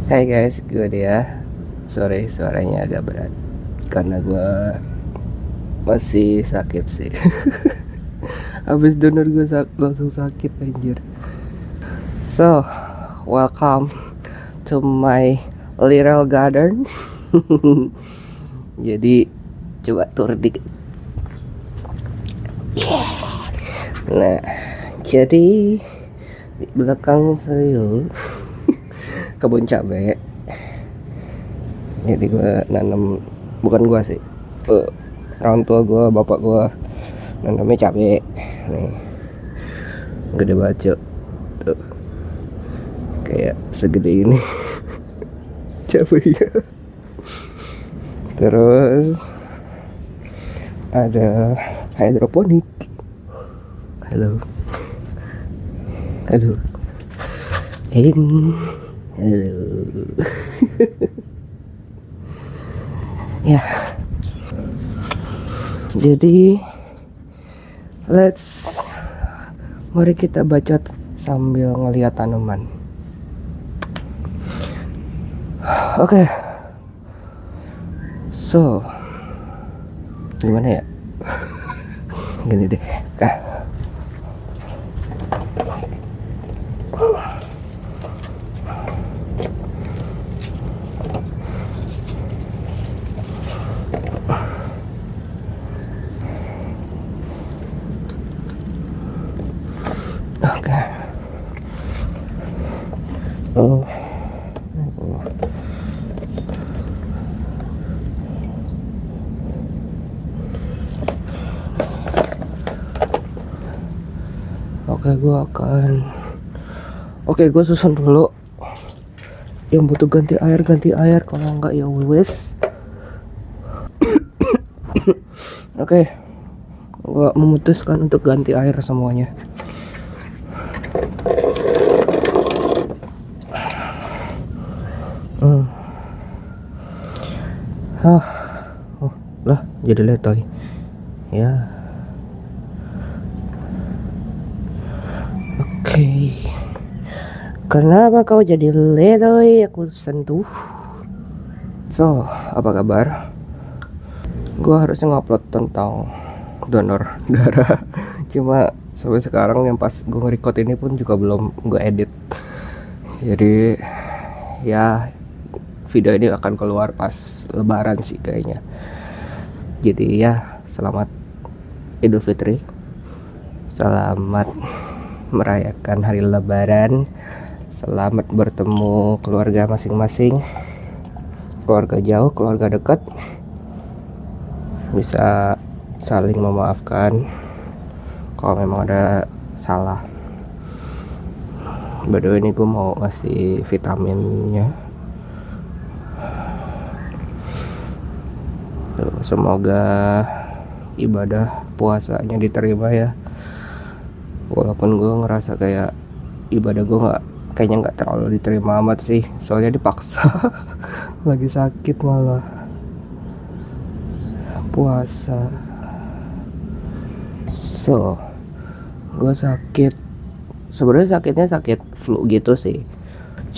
Hai guys, gue dia. Sorry suaranya agak berat karena gue masih sakit sih. Habis donor gue langsung sakit anjir. So, welcome to my little garden. Jadi coba turun dikit. Nah, jadi di belakang saya kebun cabai. Jadi gue nanam, bukan gue sih, orang tua gue, bapak gue nanamnya cabai. Nih, gede banget tuh, kayak segede ini cabainya. Terus ada hidroponik. Halo, halo, halo. Ya, jadi mari kita bacot sambil ngeliat tanaman. Oke. So, gimana ya? Gini deh. Oke. Oh. Oke, gue susun dulu. Yang butuh ganti air. Kalau enggak ya wes. Oke, gue memutuskan untuk ganti air semuanya. Oh, lah jadi letoy. Ya. Oke. Kenapa kau jadi letoy? Aku sentuh. So, apa kabar? Gue harusnya ngupload tentang donor darah. Cuma sampai sekarang yang pas gue nge-record ini pun juga belum gue edit. Jadi ya video ini akan keluar pas lebaran sih kayaknya. Jadi ya, selamat Idul Fitri. Selamat merayakan hari lebaran. Selamat bertemu keluarga masing-masing. Keluarga jauh, keluarga dekat. Bisa saling memaafkan kalau memang ada salah. By the way, ini gue mau ngasih vitaminnya. Semoga ibadah puasanya diterima ya. Walaupun gue ngerasa kayak ibadah gue kayaknya nggak terlalu diterima amat sih, soalnya dipaksa. Lagi sakit malah puasa. So, gue sakit. Sebenarnya sakitnya sakit flu gitu sih.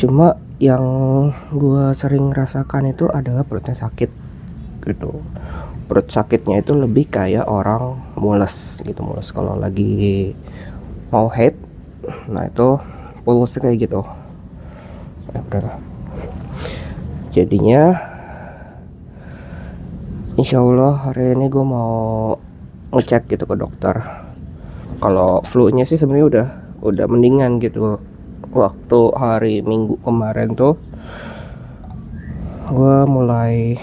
Cuma yang gue sering rasakan itu adalah perutnya sakit gitu. Perut sakitnya itu lebih kayak orang mules gitu, mules kalau lagi mau head. Nah itu pulsnya kayak gitu. Udah. Jadinya insya Allah hari ini gue mau ngecek gitu ke dokter. Kalau flu-nya sih sebenarnya udah mendingan gitu. Waktu hari Minggu kemarin tuh gue mulai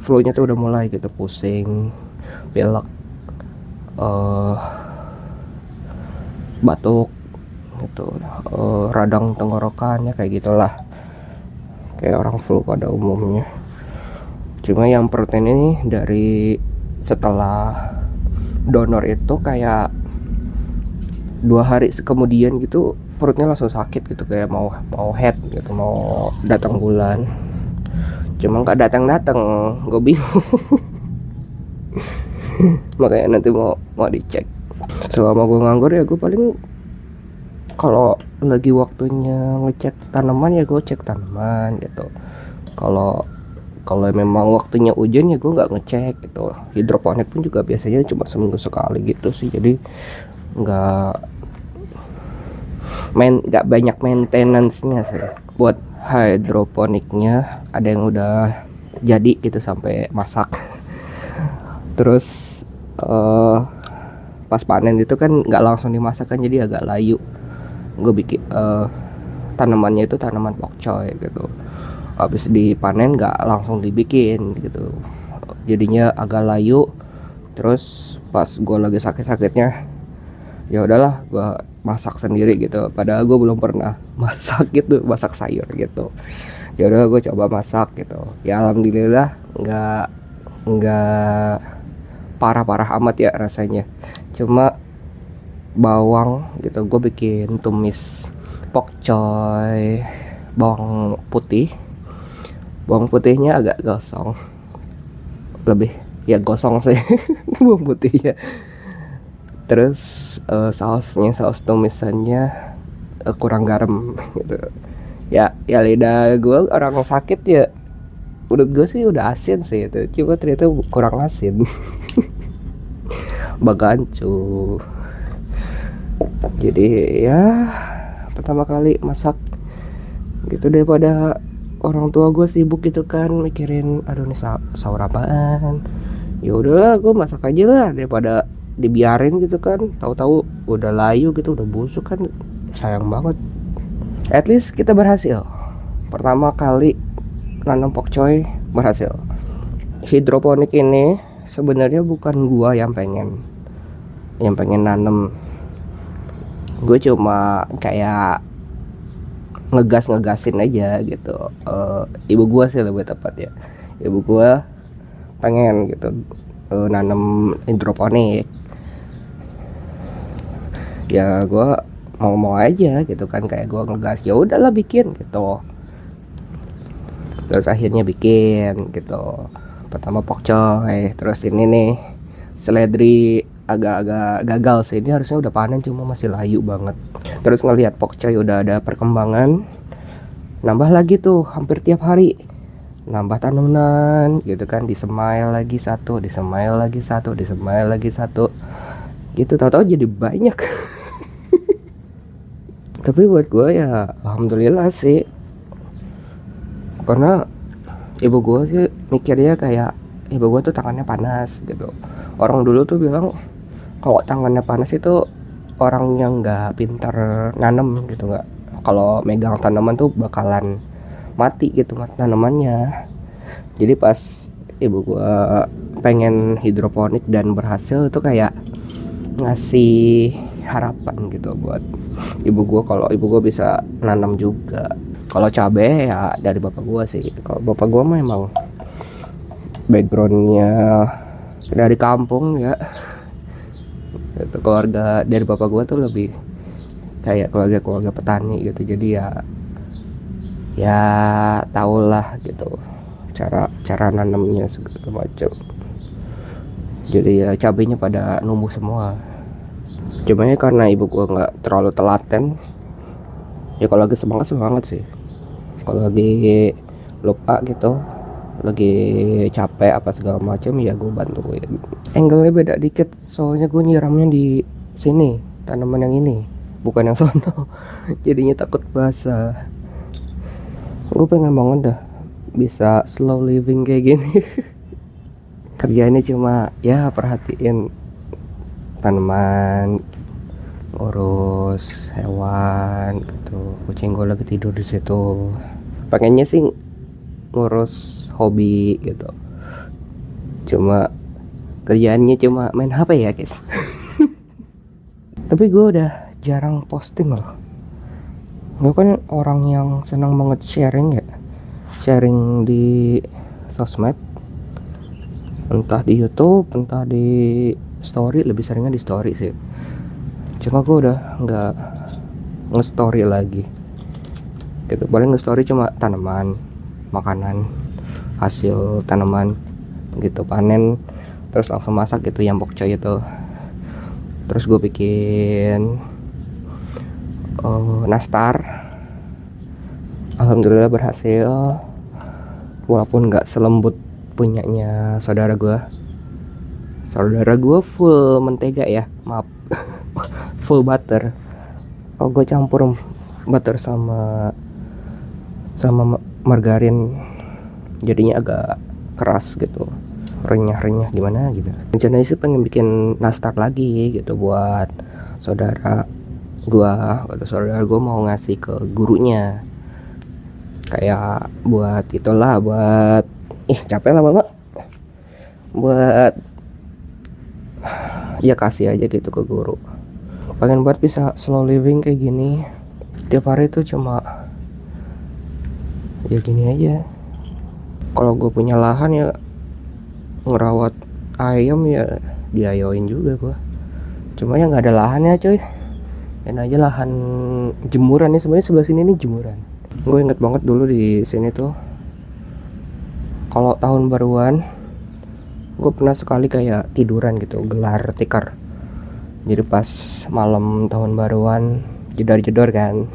flu-nya tuh udah mulai gitu, pusing, pilek, batuk gitu, radang tenggorokannya kayak gitulah, kayak orang flu pada umumnya. Cuma yang protein ini dari setelah donor itu kayak 2 hari kemudian gitu perutnya langsung sakit gitu, kayak mau head gitu, mau datang bulan. Cuma nggak datang gue bingung. Makanya nanti mau dicek. Selama gue nganggur ya gue paling kalau lagi waktunya ngecek tanaman ya gue cek tanaman gitu. Kalau kalau memang waktunya hujan ya gue nggak ngecek gitu. Hidroponik pun juga biasanya cuma seminggu sekali gitu sih, jadi nggak nggak banyak maintenance-nya sih. Buat hidroponiknya ada yang udah jadi gitu sampai masak. Terus pas panen itu kan nggak langsung dimasak kan, jadi agak layu. Gue bikin tanamannya itu tanaman pokcoy gitu, habis dipanen nggak langsung dibikin gitu, jadinya agak layu. Terus pas gue lagi sakit-sakitnya, ya udahlah gue masak sendiri gitu, padahal gue belum pernah masak gitu, masak sayur gitu. Ya udah gue coba masak gitu, ya alhamdulillah nggak parah-parah amat ya rasanya. Cuma bawang gitu, gue bikin tumis pokcoy bawang putih. Bawang putihnya agak gosong, lebih ya gosong sih bawang putihnya. Terus saus tumisannya kurang garam gitu. Ya lidah gue orang sakit ya, udah gue sih udah asin sih itu, cuma ternyata kurang asin. Bagancu. Jadi ya pertama kali masak gitu, daripada orang tua gue sibuk gitu kan mikirin aduh nih sahur apaan, ya udahlah gue masak aja lah daripada dibiarin gitu kan, tahu-tahu udah layu gitu, udah busuk kan, sayang banget. At least kita berhasil, pertama kali nanam pokcoy berhasil. Hidroponik ini sebenarnya bukan gua yang pengen nanam, gue cuma kayak ngegasin aja gitu. Ibu gua sih lebih tepat ya, ibu gua pengen gitu nanam hidroponik. Ya gua mau aja gitu kan, kayak gua ngegas, ya udahlah bikin gitu. Terus akhirnya bikin gitu, pertama pokcoy, terus ini nih seledri agak-agak gagal sih, ini harusnya udah panen cuma masih layu banget. Terus ngelihat pokcoy udah ada perkembangan, nambah lagi tuh hampir tiap hari nambah tanaman gitu kan, disemail lagi satu, disemail lagi satu, disemail lagi satu gitu, tahu-tahu jadi banyak. Tapi buat gue ya alhamdulillah sih, karena ibu gue sih mikirnya kayak ibu gue tuh tangannya panas gitu. Orang dulu tuh bilang kalau tangannya panas itu orang yang nggak pintar nanam gitu, nggak, kalau megang tanaman tuh bakalan mati gitu tanamannya. Jadi pas ibu gua pengen hidroponik dan berhasil, itu kayak ngasih harapan gitu buat ibu gua, kalau ibu gua bisa nanam juga. Kalau cabe ya dari bapak gua sih. Kalau bapak gua mah emang backgroundnya dari kampung ya, itu keluarga dari bapak gua tuh lebih kayak keluarga petani gitu, jadi ya tahulah gitu cara nanamnya segala macam. Jadi ya cabenya pada numbuh semua. Cuma ya karena ibu gua nggak terlalu telaten, ya kalau lagi semangat sih, kalau lagi lupa gitu, lagi capek apa segala macam, ya gue bantuin. Angle-nya beda dikit, soalnya gue nyiramnya di sini, tanaman yang ini bukan yang sono. Jadinya takut basah. Gue pengen banget dah bisa slow living kayak gini. Kerjaannya cuma ya perhatiin tanaman, ngurus hewan gitu. Kucing gue lagi tidur di situ. Pengennya sih ngurus hobi gitu, cuma kerjaannya cuma main HP ya guys. Tapi gue udah jarang posting loh. Gue kan orang yang senang banget sharing di sosmed, entah di YouTube, entah di story, lebih seringnya di story sih. Cuma gue udah nggak nge-story lagi gitu, paling nge-story cuma tanaman, makanan, hasil tanaman gitu, panen terus langsung masak gitu yang pokcoy itu. Terus gue bikin nastar. Alhamdulillah berhasil, walaupun nggak selembut punyanya saudara gue. Saudara gue full mentega ya, maaf. Full butter. Oh, gue campur butter sama margarin, jadinya agak keras gitu, renyah-renyah gimana gitu. Rencananya sih pengen bikin nastar lagi gitu buat saudara gua, atau saudara gua mau ngasih ke gurunya, kayak buat itulah, buat capek lah bapak, buat ya kasih aja gitu ke guru. Pengen buat bisa slow living kayak gini, tiap hari tuh cuma ya gini aja. Kalau gue punya lahan ya ngerawat ayam ya diayoin juga gue. Cuma ya nggak ada lahannya coy. Dan aja lahan jemuran nih, sebenarnya sebelah sini nih jemuran. Gue inget banget dulu di sini tuh, kalau tahun baruan gue pernah sekali kayak tiduran gitu, gelar tikar. Jadi pas malam tahun baruan jedor-jedor kan.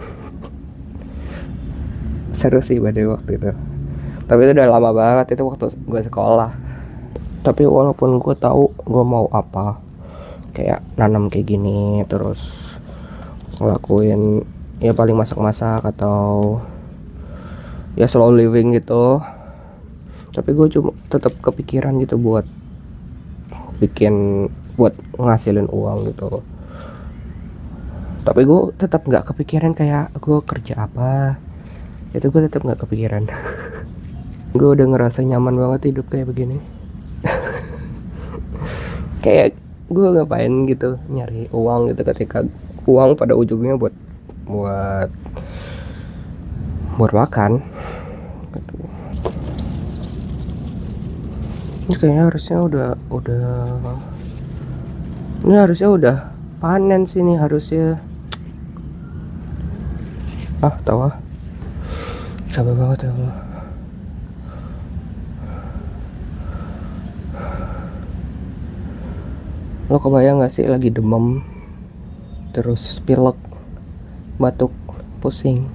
Seru sih pada waktu itu. Tapi itu udah lama banget, itu waktu gue sekolah. Tapi walaupun gue tahu gue mau apa, kayak nanam kayak gini, terus ngelakuin ya paling masak-masak atau ya slow living gitu, tapi gue cuma tetap kepikiran gitu buat ngasilin uang gitu. Tapi gue tetap nggak kepikiran kayak gue kerja apa, itu gue tetap nggak kepikiran. Gue udah ngerasa nyaman banget hidup kayak begini. Kayak gue ngapain gitu nyari uang gitu, ketika uang pada ujungnya buat makan gitu. Ini kayaknya harusnya udah panen sini harusnya. Tahu capek banget ya Allah. Lo kebayang gak sih lagi demam, terus pilek, batuk, pusing,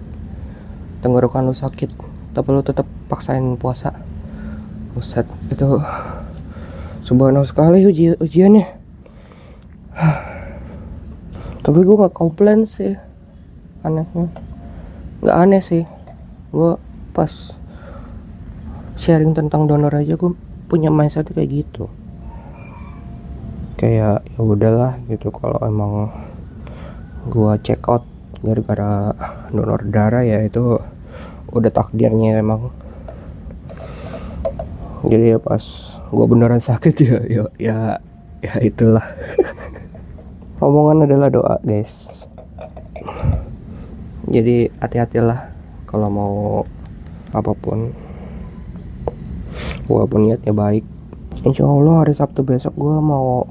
tenggorokan lo sakit, tapi lo tetap paksain puasa. Buset, itu subhanallah sekali ujiannya. Tapi gue gak komplain sih, anehnya. Gak aneh sih, gue pas sharing tentang donor aja gue punya mindset kayak gitu. Kayak ya udahlah gitu, kalau emang gua check out gara-gara donor darah ya itu udah takdirnya emang. Jadi ya pas gua beneran sakit ya itulah. Omongan adalah doa guys, jadi hati-hatilah kalau mau apapun, walaupun niatnya baik. Insya Allah hari Sabtu besok gua mau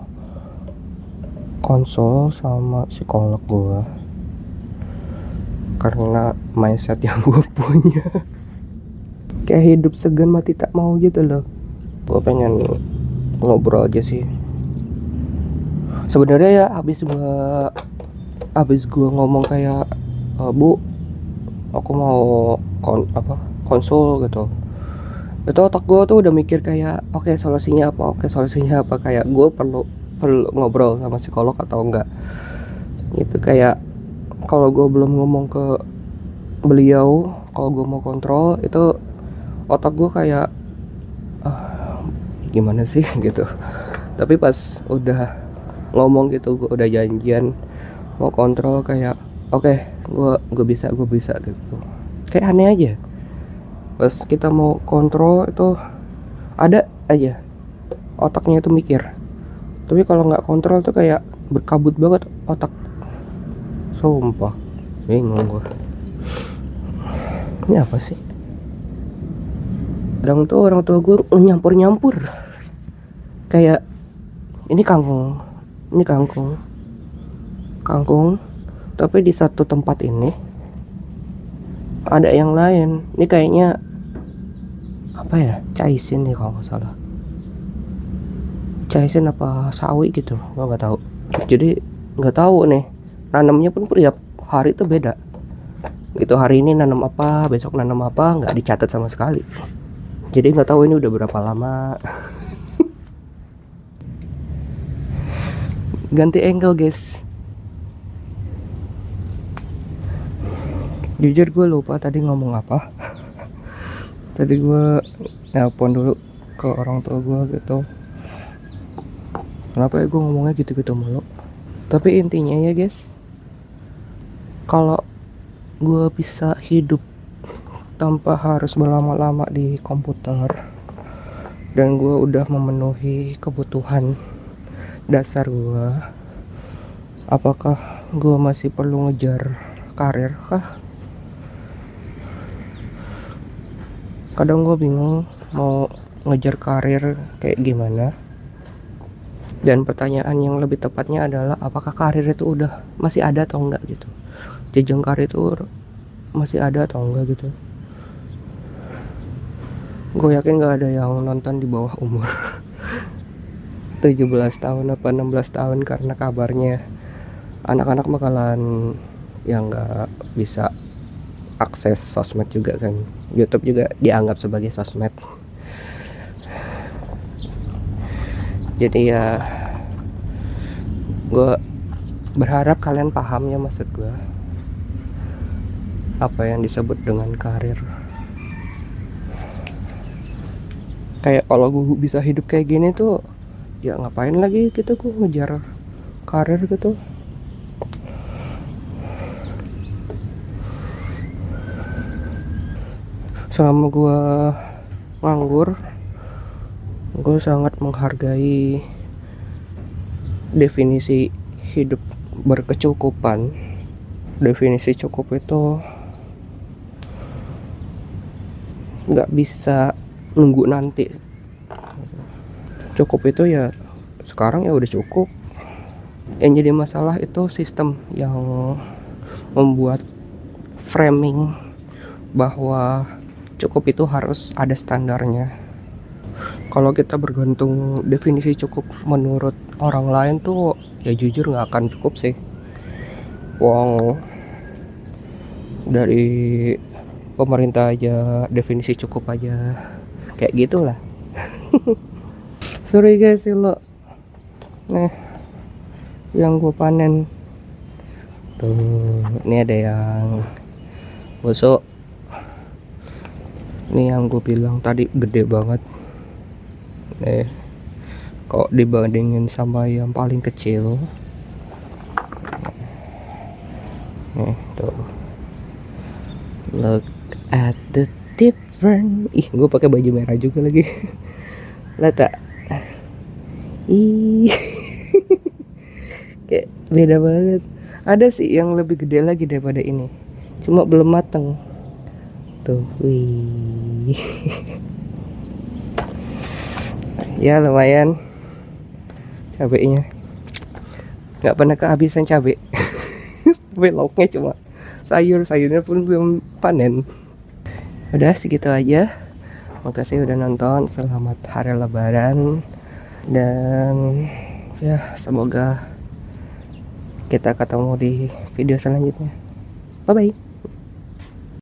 konsul sama psikolog gue, karena mindset yang gue punya kayak hidup segan mati tak mau gitu loh. Gue pengen ngobrol aja sih sebenarnya ya. Habis gue ngomong kayak Bu, aku mau konsul gitu, itu otak gue tuh udah mikir kayak oke, solusinya apa, kayak gue perlu ngobrol sama psikolog atau enggak gitu. Kayak kalau gue belum ngomong ke beliau kalau gue mau kontrol, itu otak gue kayak gimana sih gitu. Tapi pas udah ngomong gitu, gue udah janjian mau kontrol, kayak oke, gue bisa gitu. Kayak aneh aja pas kita mau kontrol itu ada aja otaknya itu mikir. Tapi kalau nggak kontrol tuh kayak berkabut banget otak. Sumpah, bingung gue. Ini apa sih? Kadang tuh orang tua gue nyampur. Kayak ini kangkung, tapi di satu tempat ini ada yang lain. Ini kayaknya apa ya? Caisin nih kalau nggak salah. Caisin apa sawi gitu, gue nggak tahu. Jadi nggak tahu nih, nanamnya pun hari itu beda gitu. Hari ini nanam apa, besok nanam apa, nggak dicatat sama sekali. Jadi nggak tahu ini udah berapa lama. Ganti angle guys. Jujur gue lupa tadi ngomong apa. Tadi gue nelpon dulu ke orang tua gue gitu. Kenapa ya gue ngomongnya gitu-gitu mulu. Tapi intinya ya guys, kalau gue bisa hidup tanpa harus berlama-lama di komputer, dan gue udah memenuhi kebutuhan dasar gue, apakah gue masih perlu ngejar karir kah? Kadang gue bingung mau ngejar karir kayak gimana. Dan pertanyaan yang lebih tepatnya adalah apakah karir itu udah masih ada atau enggak gitu. Jenjang karir itu masih ada atau enggak gitu. Gue yakin gak ada yang nonton di bawah umur 17 tahun apa 16 tahun, karena kabarnya anak-anak bakalan yang gak bisa akses sosmed juga kan. YouTube juga dianggap sebagai sosmed. Jadi ya gue berharap kalian paham ya maksud gue apa yang disebut dengan karir. Kayak kalau gue bisa hidup kayak gini tuh ya ngapain lagi gitu gue ngejar karir gitu. Selama gue nganggur, gue sangat menghargai definisi hidup berkecukupan. Definisi cukup itu nggak bisa nunggu nanti. Cukup itu ya sekarang ya udah cukup. Yang jadi masalah itu sistem yang membuat framing bahwa cukup itu harus ada standarnya. Kalau kita bergantung definisi cukup menurut orang lain tuh ya jujur nggak akan cukup sih. Wong dari pemerintah aja definisi cukup aja kayak gitulah. Sorry guys lo. Nih yang gue panen tuh, ini ada yang busuk. Ini yang gue bilang tadi gede banget. Nih, kok dibandingin sama yang paling kecil. Nih, tuh. Look at the difference. Ih, gue pakai baju merah juga lagi. Lihat tak? Ih. Kayak beda banget. Ada sih yang lebih gede lagi daripada ini. Cuma belum mateng. Tuh, wih. Ya lumayan cabenya, nggak pernah kehabisan cabe. Tapi lauknya cuma sayurnya pun belum panen. Udah segitu aja. Makasih udah nonton. Selamat hari lebaran. Dan ya semoga kita ketemu di video selanjutnya. Bye bye.